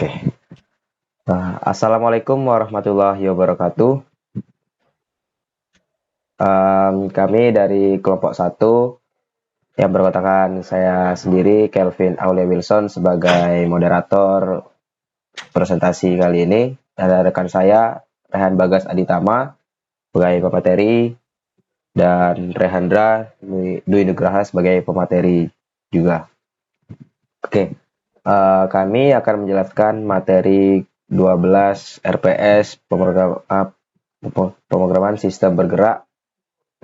Oke. Assalamualaikum warahmatullahi wabarakatuh. Kami dari kelompok 1 yang beranggotakan saya sendiri, Kelvin Aulia Wilson, sebagai moderator presentasi kali ini. Ada rekan saya, Rehan Bagas Aditama, sebagai pemateri, dan Rehandra Dwi Nugraha sebagai pemateri juga. Oke. Kami akan menjelaskan materi 12 RPS pemrograman sistem bergerak,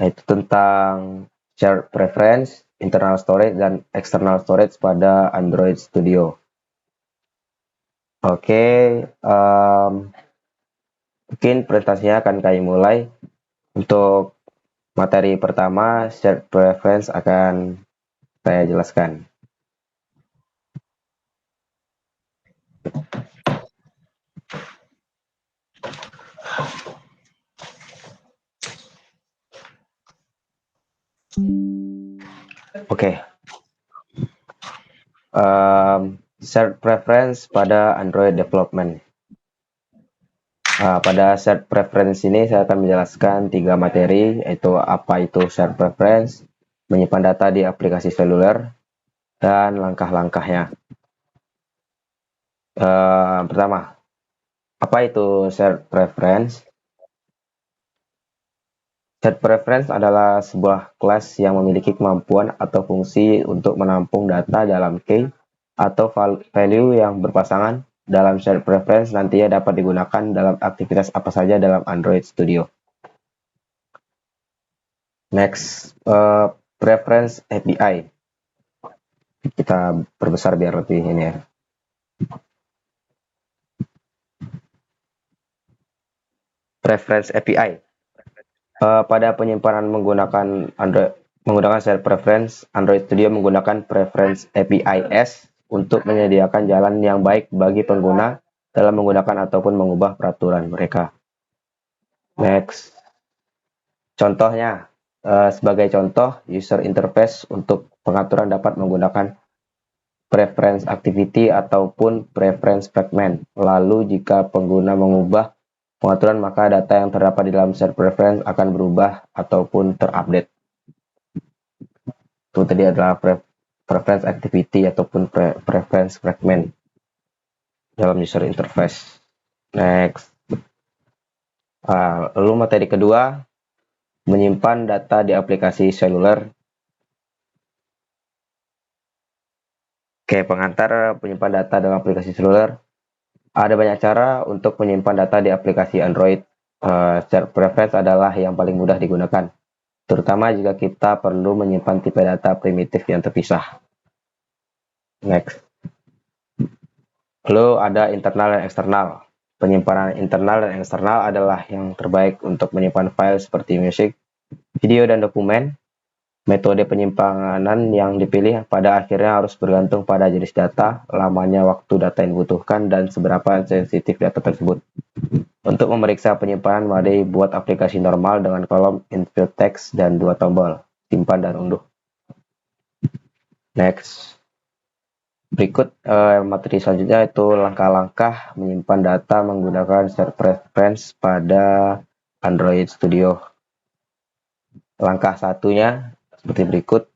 yaitu tentang shared preference, internal storage, dan external storage pada Android Studio. Oke, mungkin presentasinya akan kami mulai. Untuk materi pertama, shared preference, akan saya jelaskan. Oke. Shared preference pada Android development. Pada shared preference ini saya akan menjelaskan 3 materi, yaitu apa itu shared preference, menyimpan data di aplikasi seluler, dan langkah-langkahnya. Pertama, apa itu shared preference? Shared preference adalah sebuah kelas yang memiliki kemampuan atau fungsi untuk menampung data dalam key atau value yang berpasangan. Dalam shared preference nantinya dapat digunakan dalam aktivitas apa saja dalam Android Studio. Next, preference API. Kita perbesar biar lebih ini ya. Preference API. Pada penyimpanan menggunakan shared preference, Android Studio menggunakan preference API-S untuk menyediakan jalan yang baik bagi pengguna dalam menggunakan ataupun mengubah peraturan mereka. Next, contohnya, sebagai contoh, user interface untuk pengaturan dapat menggunakan preference activity ataupun preference fragment. Lalu jika pengguna mengubah pengaturan, maka data yang terdapat di dalam shared preference akan berubah ataupun terupdate. Itu tadi adalah preference activity ataupun preference fragment dalam user interface. Next. Lalu materi kedua, menyimpan data di aplikasi seluler. Oke, pengantar penyimpan data dalam aplikasi seluler. Ada banyak cara untuk menyimpan data di aplikasi Android. Shared preference adalah yang paling mudah digunakan, terutama jika kita perlu menyimpan tipe data primitif yang terpisah. Next. Lalu ada internal dan eksternal. Penyimpanan internal dan eksternal adalah yang terbaik untuk menyimpan file seperti musik, video, dan dokumen. Metode penyimpanan yang dipilih pada akhirnya harus bergantung pada jenis data, lamanya waktu data yang dibutuhkan, dan seberapa sensitif data tersebut. Untuk memeriksa penyimpanan, mari buat aplikasi normal dengan kolom input text dan 2 tombol, simpan dan unduh. Next. Berikut materi selanjutnya, itu langkah-langkah menyimpan data menggunakan shared preference pada Android Studio. Langkah satunya seperti berikut.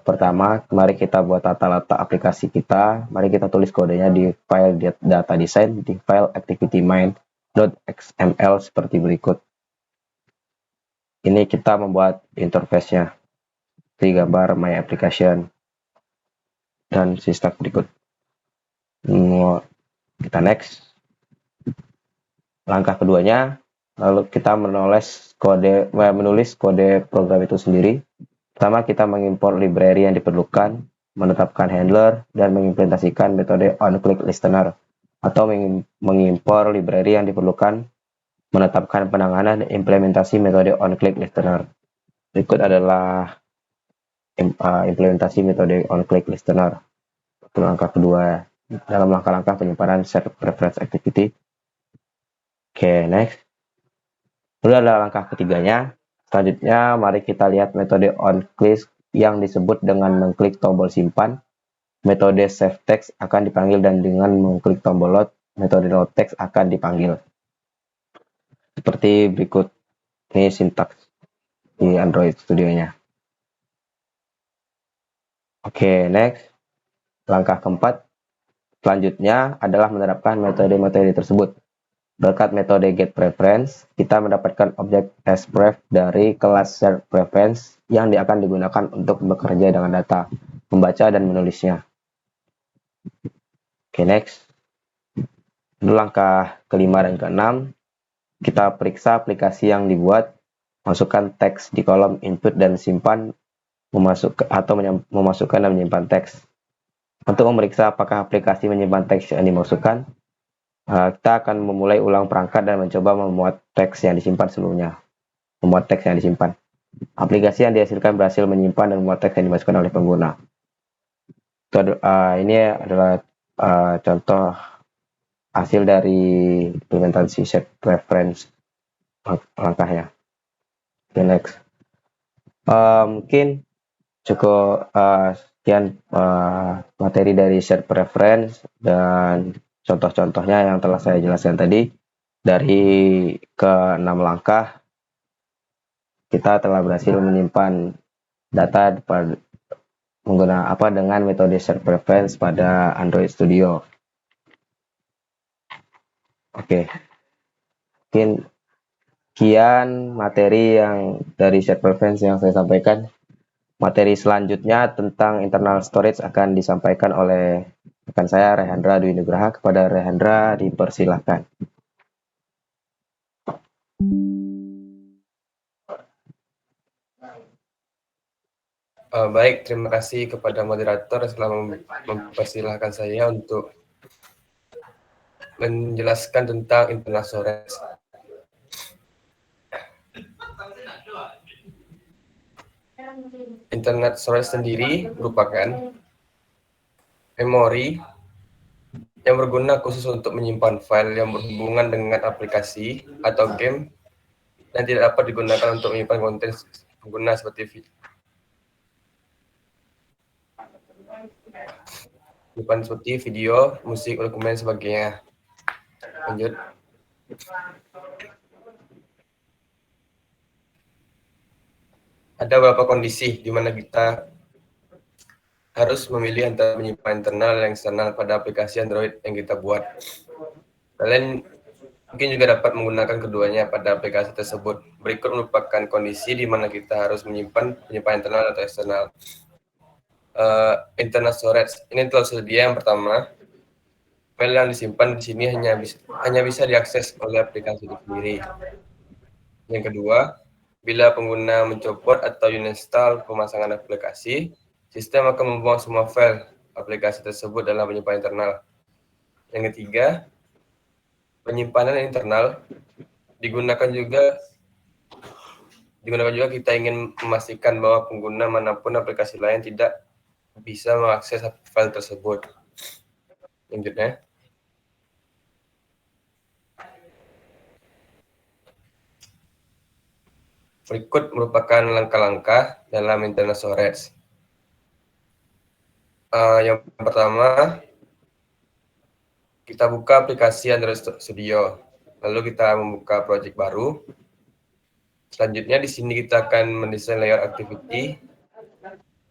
Pertama, mari kita buat tata letak aplikasi kita. Mari kita tulis kodenya di file data design, di file activity main.xml seperti berikut. Ini kita membuat interface-nya di gambar my application dan sistem berikut. Kita next. Langkah keduanya, lalu kita menulis kode program itu sendiri. Pertama, kita mengimpor library yang diperlukan, menetapkan handler, dan mengimplementasikan metode onClick listener, atau mengimpor library yang diperlukan, menetapkan penanganan dan implementasi metode onClick listener. Berikut adalah implementasi metode onClick listener. Itu langkah kedua dalam langkah-langkah penyimpanan shared preference activity. Oke, next. Lalu ada langkah ketiganya. Selanjutnya, mari kita lihat metode onClick yang disebut dengan mengklik tombol simpan. metode save text akan dipanggil dan dengan mengklik tombol load, metode load text akan dipanggil. Seperti berikut, ini sintaks di Android Studio-nya. Oke, next. Langkah keempat, selanjutnya adalah menerapkan metode-metode tersebut. Berkat metode getPreference, kita mendapatkan objek sPref dari kelas sharePreference yang akan digunakan untuk bekerja dengan data, membaca dan menulisnya. Oke, next. Ini langkah kelima dan keenam. Kita periksa aplikasi yang dibuat, masukkan teks di kolom input dan simpan, memasukkan dan menyimpan teks. Untuk memeriksa apakah aplikasi menyimpan teks yang dimasukkan, kita akan memulai ulang perangkat dan mencoba memuat teks yang disimpan sebelumnya. Aplikasi yang dihasilkan berhasil menyimpan dan memuat teks yang dimasukkan oleh pengguna. Ini adalah contoh hasil dari implementasi set preference langkahnya. Okay, next. Mungkin cukup sekian materi dari set preference dan contoh-contohnya yang telah saya jelaskan tadi. Dari ke-6 langkah, kita telah berhasil menyimpan data dengan metode set preference pada Android Studio. Oke, mungkin sekian materi yang dari set preference yang saya sampaikan. Materi selanjutnya tentang internal storage akan disampaikan oleh rekan saya Rehendra Dwi Nugraha. Kepada Rehendra dipersilahkan. Baik, terima kasih kepada moderator yang telah mempersilahkan saya untuk menjelaskan tentang internal storage. Internet storage sendiri merupakan memori yang berguna khusus untuk menyimpan file yang berhubungan dengan aplikasi atau game dan tidak dapat digunakan untuk menyimpan konten pengguna seperti video, musik, dokumen, sebagainya. Lanjut. Ada beberapa kondisi di mana kita harus memilih antara menyimpan internal dan eksternal pada aplikasi Android yang kita buat. Kalian mungkin juga dapat menggunakan keduanya pada aplikasi tersebut. Berikut merupakan kondisi di mana kita harus menyimpan internal atau eksternal. Internal storage ini telah tersedia. Yang pertama, file yang disimpan di sini hanya bisa diakses oleh aplikasi itu sendiri. Yang kedua, bila pengguna mencopot atau uninstall pemasangan aplikasi, sistem akan membuang semua file aplikasi tersebut dalam penyimpanan internal. Yang ketiga, penyimpanan internal digunakan juga kita ingin memastikan bahwa pengguna manapun aplikasi lain tidak bisa mengakses file tersebut. Lanjutnya, berikut merupakan langkah-langkah dalam internal storage. Yang pertama, kita buka aplikasi Android Studio, lalu kita membuka project baru. Selanjutnya di sini kita akan mendesain layer activity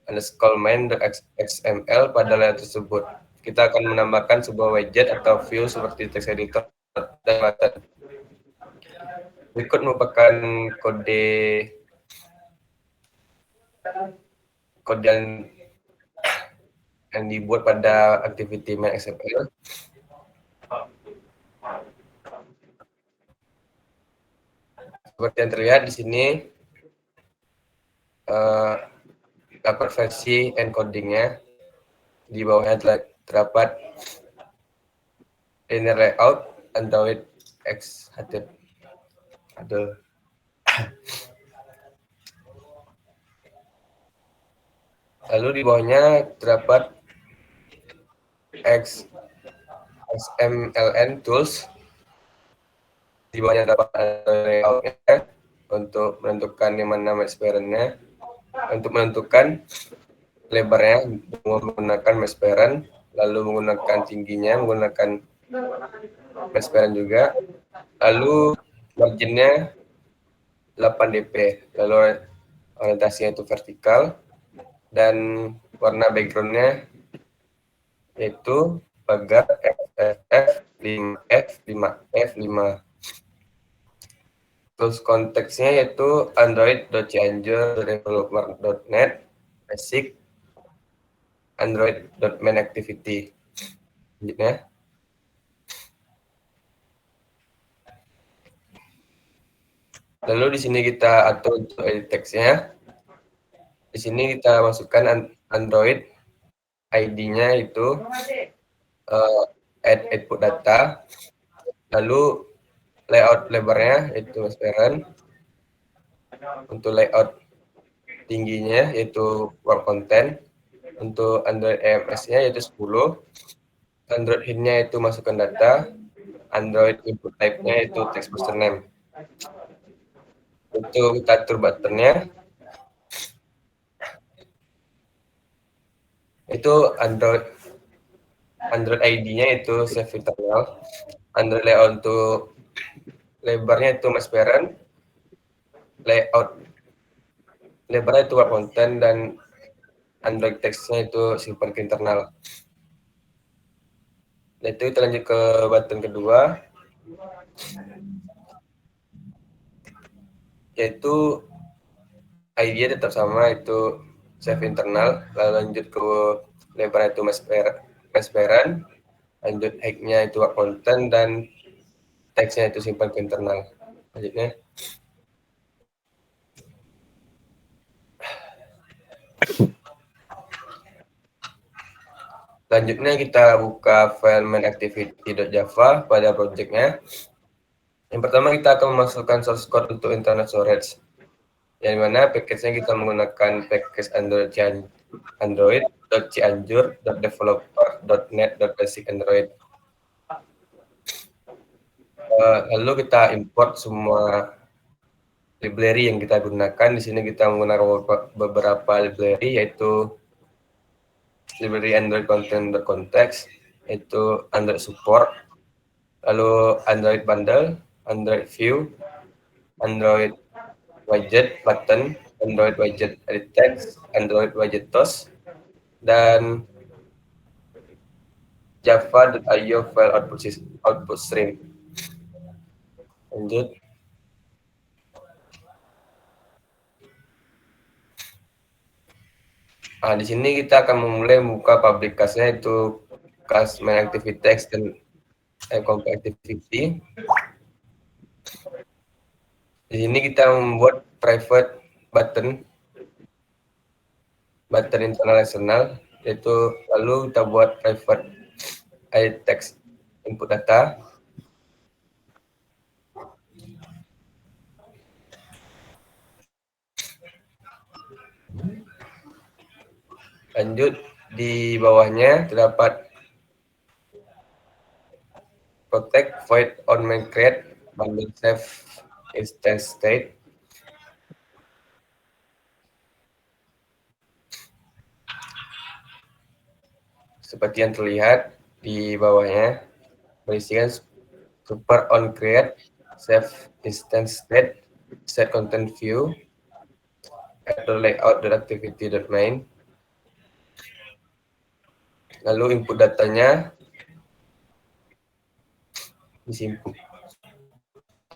underscore main.xml pada layer tersebut. Kita akan menambahkan sebuah widget atau view seperti text editor dan button. Berikut merupakan kode yang dibuat pada activity main XML. Seperti yang terlihat di sini, dapat versi encodingnya. Di bawahnya terdapat inner layout Android X HTML. Lalu di bawahnya terdapat XMLN tools. Di bawahnya terdapat layoutnya untuk menentukan yang mana experience-nya, untuk menentukan lebarnya menggunakan mesh parent, lalu menggunakan tingginya menggunakan mesh parent juga, lalu marginnya 8 dp, lalu orientasinya itu vertikal, dan warna backgroundnya yaitu pagar FFF5F5. Terus konteksnya yaitu android.cianjur.developer.net basic android.main activity. Selanjutnya, lalu di sini kita atur untuk edit teksnya. Di sini kita masukkan Android ID-nya itu add input data, lalu layout lebarnya itu transparent, untuk layout tingginya yaitu work content, untuk Android EMS-nya yaitu 10, Android hint-nya itu masukkan data, Android input type-nya itu text username. Untuk kita atur button-nya itu Android ID-nya itu save internal, Android layout untuk lebarnya itu mesh parent, layout lebarnya itu work content, dan Android text-nya itu simpan ke internal. Nah, itu kita lanjut ke button kedua, yaitu ID-nya tetap sama, itu save internal, lalu lanjut ke lebar itu mesh parent, lanjut height-nya itu work content, dan text-nya itu simpan ke internal. Lanjutnya, kita buka file mainActivity.java pada project-nya. Yang pertama kita akan memasukkan source code untuk internet storage, yang mana package-nya kita menggunakan package android.cianjur.developer.net.basic android. Lalu kita import semua library yang kita gunakan. Di sini kita menggunakan beberapa library, yaitu library Android content.context, yaitu Android support, lalu Android bundle, Android view, Android widget button, Android widget edit text, Android widget toast, dan java.io file output stream. Lanjut. Nah, di sini kita akan memulai membuka public class-nya, itu class main activity text dan compare activity. Di sini kita membuat private button internal eksternal, yaitu lalu kita buat private edit text input data. Lanjut, di bawahnya terdapat protect void on main create bundle save instance state. Seperti yang terlihat di bawahnya, berisikan super on create, save instance state, set content view, add layout activity.main. Lalu input datanya disimpan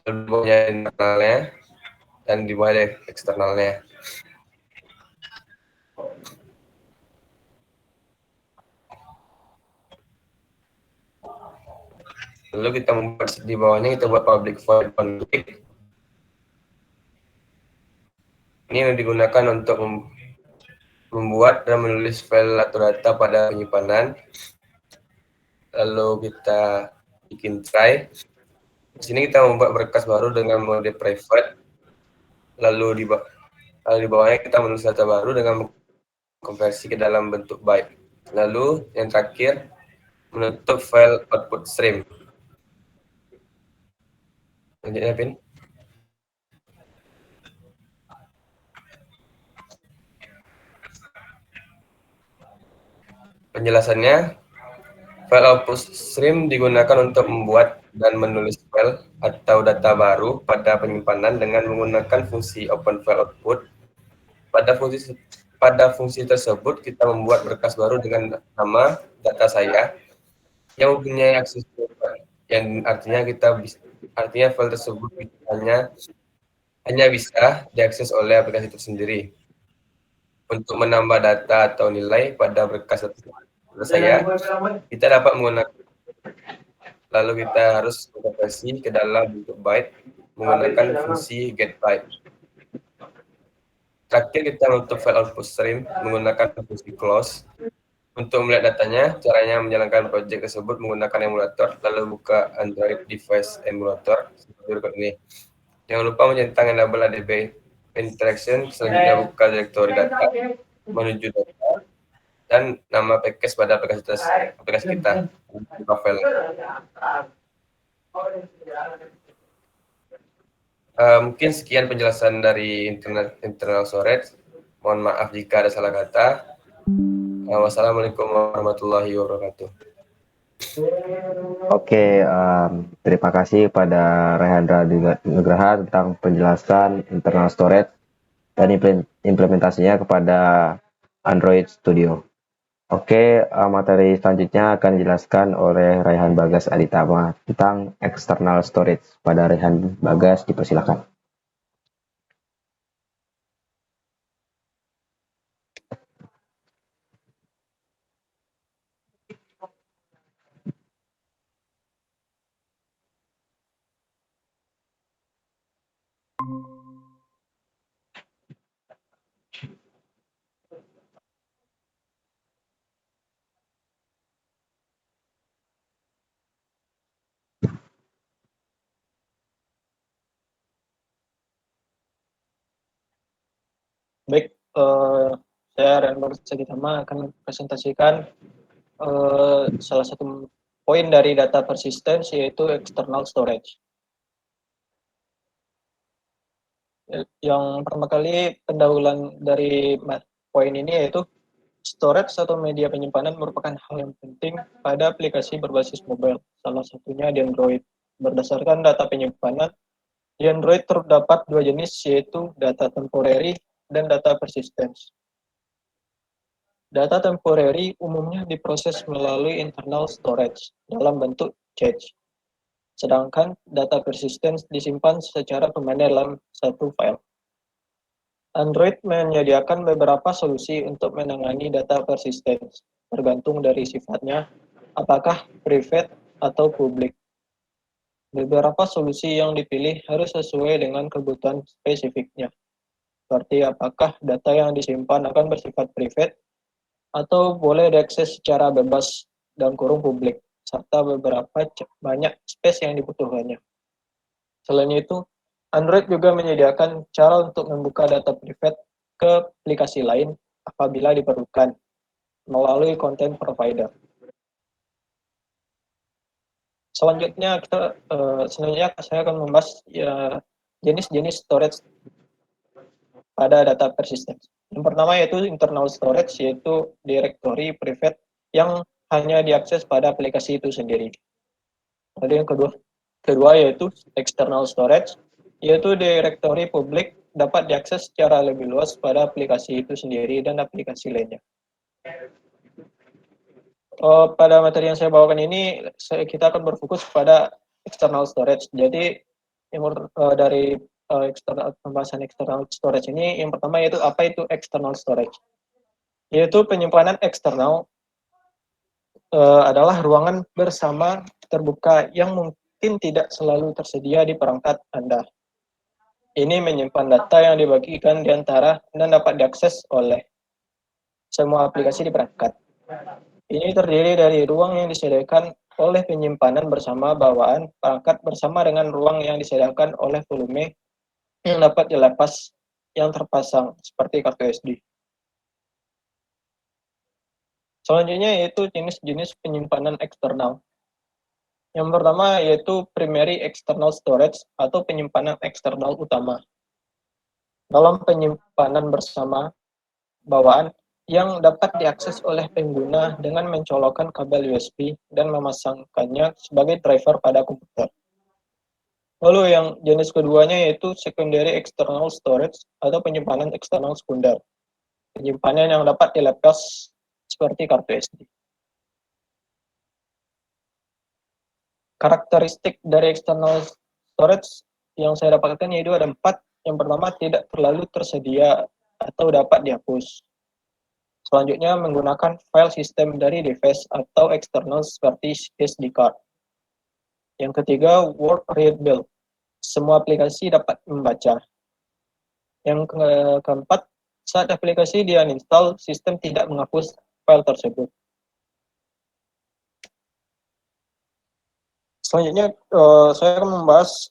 di bawahnya internalnya dan di bawah eksternalnya. Lalu kita membuat di bawahnya, kita buat public void on click. Ini yang digunakan untuk membuat dan menulis file atau data pada penyimpanan. Lalu kita bikin try. Di sini kita membuat berkas baru dengan mode private. Lalu di bawahnya kita menulis data baru dengan konversi ke dalam bentuk byte. Lalu yang terakhir, menutup file output stream. Lanjutnya, Pin. Penjelasannya, file output stream digunakan untuk membuat dan menulis file atau data baru pada penyimpanan dengan menggunakan fungsi open file output. Pada fungsi tersebut kita membuat berkas baru dengan nama data saya yang mempunyai akses global, yang artinya file tersebut hanya bisa diakses oleh aplikasi itu sendiri. Untuk menambah data atau nilai pada berkas saya, kita dapat menggunakan, lalu kita harus konversi ke dalam bentuk byte menggunakan fungsi getByte. Terakhir kita untuk file output stream menggunakan fungsi close. Untuk melihat datanya, caranya menjalankan project tersebut menggunakan emulator, lalu buka Android device emulator seperti berikut ini. Jangan lupa mencentang enable ADB interaction, selanjutnya buka direktori data, menuju data, dan nama package pada aplikasi kita. Buka file. Mungkin sekian penjelasan dari internal storage. Mohon maaf jika ada salah kata. Wassalamualaikum warahmatullahi wabarakatuh. Oke, terima kasih pada Rehandra Nugraha tentang penjelasan internal storage dan implementasinya kepada Android Studio. Oke, materi selanjutnya akan dijelaskan oleh Raihan Bagas Aditama tentang external storage. Pada Raihan Bagas, dipersilakan. Baik, saya Raihan Bagas Aditama akan presentasikan salah satu poin dari data persistence, yaitu external storage. Yang pertama kali pendahuluan dari poin ini yaitu storage atau media penyimpanan merupakan hal yang penting pada aplikasi berbasis mobile, salah satunya di Android. Berdasarkan data penyimpanan, di Android terdapat dua jenis, yaitu data temporary dan data persistence. Data temporary umumnya diproses melalui internal storage dalam bentuk cache. Sedangkan data persistence disimpan secara permanen dalam satu file. Android menyediakan beberapa solusi untuk menangani data persistence, tergantung dari sifatnya, apakah private atau publik. Beberapa solusi yang dipilih harus sesuai dengan kebutuhan spesifiknya, seperti apakah data yang disimpan akan bersifat private atau boleh diakses secara bebas dan kurung publik, serta banyak space yang dibutuhkannya. Selain itu, Android juga menyediakan cara untuk membuka data private ke aplikasi lain apabila diperlukan melalui content provider. Selanjutnya saya akan membahas jenis-jenis storage pada data persistence. Yang pertama yaitu internal storage, yaitu directory private yang hanya diakses pada aplikasi itu sendiri. Lalu yang kedua yaitu external storage, yaitu directory publik dapat diakses secara lebih luas pada aplikasi itu sendiri dan aplikasi lainnya. Pada materi yang saya bawakan ini, kita akan berfokus pada external storage. Jadi dari pembahasan external storage ini, yang pertama yaitu apa itu external storage? Yaitu penyimpanan eksternal adalah ruangan bersama terbuka yang mungkin tidak selalu tersedia di perangkat Anda. Ini menyimpan data yang dibagikan di antara dan dapat diakses oleh semua aplikasi di perangkat. Ini terdiri dari ruang yang disediakan oleh penyimpanan bersama bawaan perangkat bersama dengan ruang yang disediakan oleh volume yang dapat dilepas yang terpasang seperti kartu SD. Selanjutnya yaitu jenis-jenis penyimpanan eksternal. Yang pertama yaitu primary external storage atau penyimpanan eksternal utama. Dalam penyimpanan bersama bawaan yang dapat diakses oleh pengguna dengan mencolokkan kabel USB dan memasangkannya sebagai driver pada komputer. Lalu yang jenis keduanya yaitu secondary external storage atau penyimpanan eksternal sekunder. Penyimpanan yang dapat dilepas seperti kartu SD. Karakteristik dari external storage yang saya dapatkan yaitu ada 4. Yang pertama, tidak terlalu tersedia atau dapat dihapus. Selanjutnya, menggunakan file system dari device atau eksternal seperti SD card. Yang ketiga, word readable. Semua aplikasi dapat membaca. Yang keempat, saat aplikasi di uninstall, sistem tidak menghapus file tersebut. Selanjutnya, saya akan membahas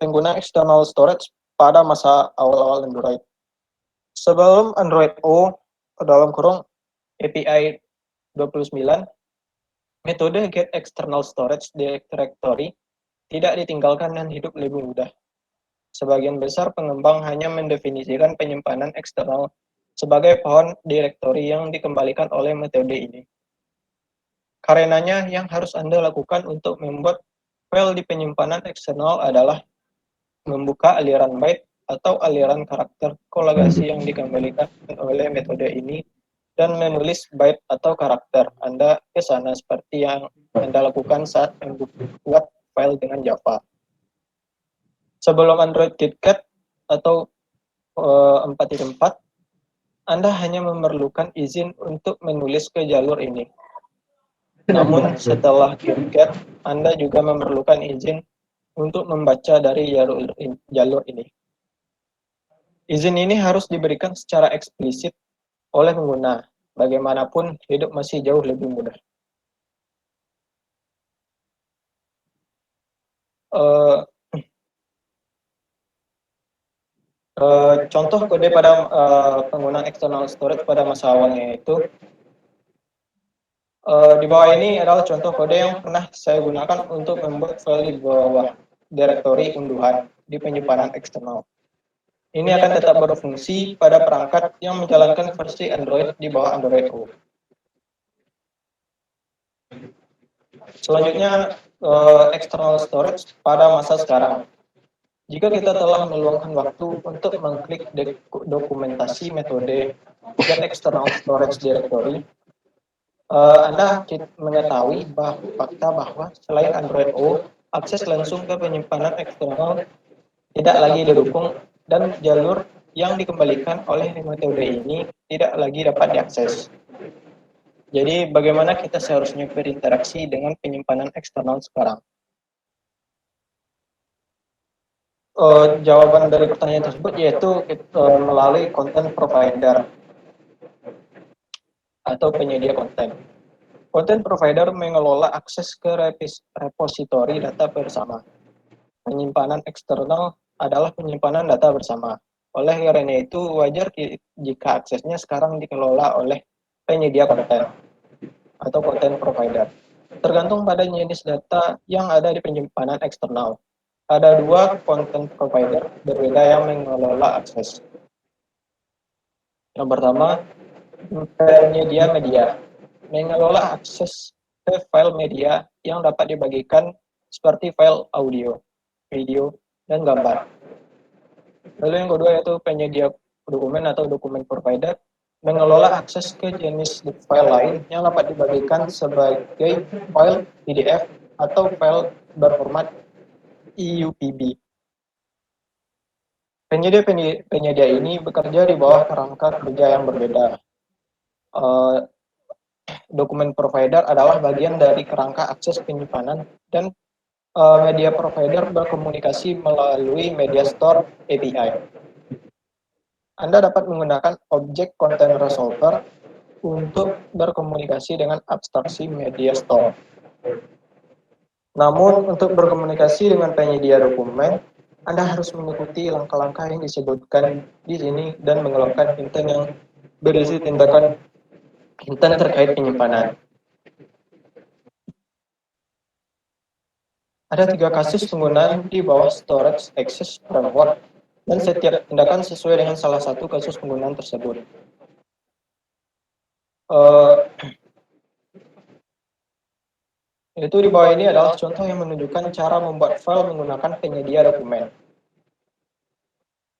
pengguna external storage pada masa awal-awal Android. Sebelum Android O dalam kurung API 29, metode get external storage directory tidak ditinggalkan dan hidup lebih mudah. Sebagian besar pengembang hanya mendefinisikan penyimpanan eksternal sebagai pohon direktori yang dikembalikan oleh metode ini. Karenanya, yang harus Anda lakukan untuk membuat file di penyimpanan eksternal adalah membuka aliran byte atau aliran karakter kolagasi yang dikembalikan oleh metode ini dan menulis byte atau karakter Anda ke sana seperti yang Anda lakukan saat membuat file dengan Java. Sebelum Android KitKat atau 4.4, Anda hanya memerlukan izin untuk menulis ke jalur ini. Namun setelah KitKat, Anda juga memerlukan izin untuk membaca dari jalur ini. Izin ini harus diberikan secara eksplisit oleh pengguna. Bagaimanapun, hidup masih jauh lebih mudah. Contoh kode pada penggunaan external storage pada masa awalnya itu di bawah ini adalah contoh kode yang pernah saya gunakan untuk membuat file di bawah direktori unduhan di penyimpanan eksternal. Ini akan tetap berfungsi pada perangkat yang menjalankan versi Android di bawah Android O. Selanjutnya, external storage pada masa sekarang. Jika kita telah meluangkan waktu untuk mengklik dokumentasi metode get external storage directory, Anda mengetahui fakta bahwa selain Android O, akses langsung ke penyimpanan eksternal tidak lagi didukung dan jalur yang dikembalikan oleh metode ini tidak lagi dapat diakses. Jadi bagaimana kita seharusnya berinteraksi dengan penyimpanan eksternal sekarang? Jawaban dari pertanyaan tersebut yaitu melalui content provider atau penyedia konten. Content provider mengelola akses ke repositori data bersama. Penyimpanan eksternal adalah penyimpanan data bersama. Oleh karena itu, wajar jika aksesnya sekarang dikelola oleh penyedia konten atau content provider. Tergantung pada jenis data yang ada di penyimpanan eksternal. Ada 2 content provider berbeda yang mengelola akses. Yang pertama, penyedia media mengelola akses ke file media yang dapat dibagikan seperti file audio, video, dan gambar. Lalu yang kedua yaitu penyedia dokumen atau dokumen provider mengelola akses ke jenis file lain yang dapat dibagikan sebagai file PDF atau file berformat EUPB. Penyedia ini bekerja di bawah kerangka kerja yang berbeda. Dokumen provider adalah bagian dari kerangka akses penyimpanan dan media provider berkomunikasi melalui media store API. Anda dapat menggunakan objek content resolver untuk berkomunikasi dengan abstraksi media store. Namun, untuk berkomunikasi dengan penyedia dokumen, Anda harus mengikuti langkah-langkah yang disebutkan di sini dan mengeluarkan intent yang berisi tindakan intent terkait penyimpanan. Ada 3 kasus penggunaan di bawah Storage Access Framework, dan setiap tindakan sesuai dengan salah satu kasus penggunaan tersebut. Eh, Itu di bawah ini adalah contoh yang menunjukkan cara membuat file menggunakan penyedia dokumen.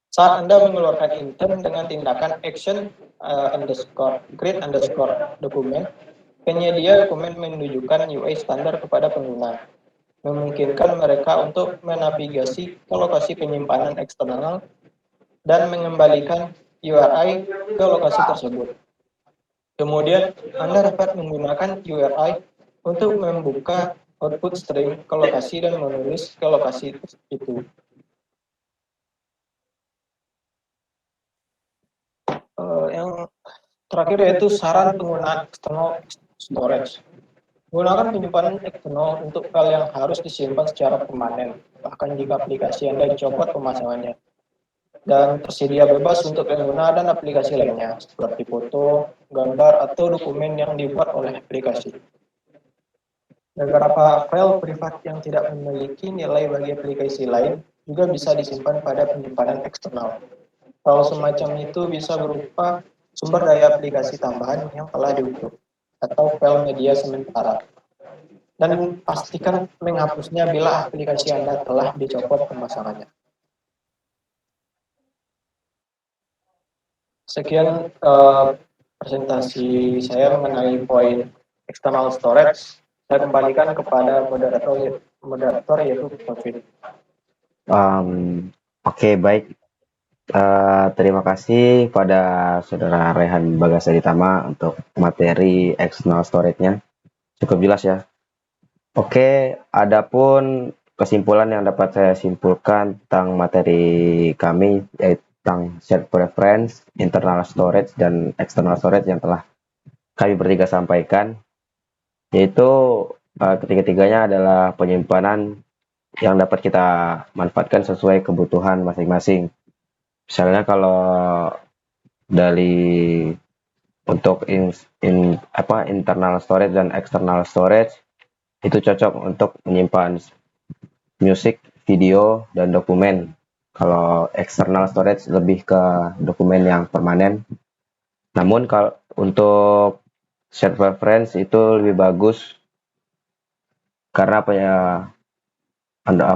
Saat Anda mengeluarkan intern dengan tindakan action create dokumen, penyedia dokumen menunjukkan UI standar kepada pengguna, memungkinkan mereka untuk menavigasi ke lokasi penyimpanan eksternal dan mengembalikan URI ke lokasi tersebut. Kemudian, Anda dapat menggunakan URI untuk membuka output stream ke lokasi dan menulis ke lokasi itu. Yang terakhir yaitu saran penggunaan external storage. Gunakan penyimpanan eksternal untuk file yang harus disimpan secara permanen, bahkan jika aplikasi Anda dicopot pemasangannya. Dan tersedia bebas untuk pengguna dan aplikasi lainnya, seperti foto, gambar, atau dokumen yang dibuat oleh aplikasi. Beberapa file privat yang tidak memiliki nilai bagi aplikasi lain juga bisa disimpan pada penyimpanan eksternal. File semacam itu bisa berupa sumber daya aplikasi tambahan yang telah diunduh, atau file media sementara. Dan pastikan menghapusnya bila aplikasi Anda telah dicopot pemasangannya. Sekian presentasi saya mengenai poin external storage. Saya kembalikan kepada moderator yaitu Taufik. Oke, baik. Terima kasih pada Saudara Rehan Bagasaditama untuk materi external storage-nya. Cukup jelas ya. Oke, adapun kesimpulan yang dapat saya simpulkan tentang materi kami yaitu tentang shared preference, internal storage, dan external storage yang telah kami bertiga sampaikan, yaitu ketiga-tiganya adalah penyimpanan yang dapat kita manfaatkan sesuai kebutuhan masing-masing. Misalnya kalau dari untuk internal storage dan external storage itu cocok untuk menyimpan musik, video, dan dokumen. Kalau external storage lebih ke dokumen yang permanen. Namun kalau untuk shared preference itu lebih bagus karena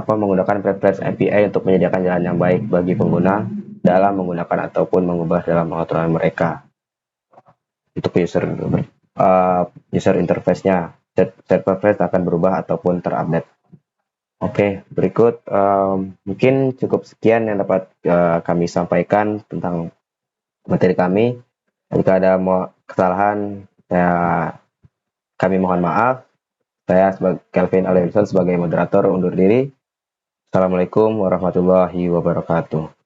menggunakan preference API untuk menyediakan jalan yang baik bagi pengguna dalam menggunakan ataupun mengubah dalam pengaturan mereka. Untuk user interface-nya, shared preference akan berubah ataupun terupdate. Oke, berikut mungkin cukup sekian yang dapat kami sampaikan tentang materi kami. Jika ada kesalahan, kami mohon maaf. Saya sebagai Kelvin Alemson sebagai moderator undur diri. Assalamualaikum warahmatullahi wabarakatuh.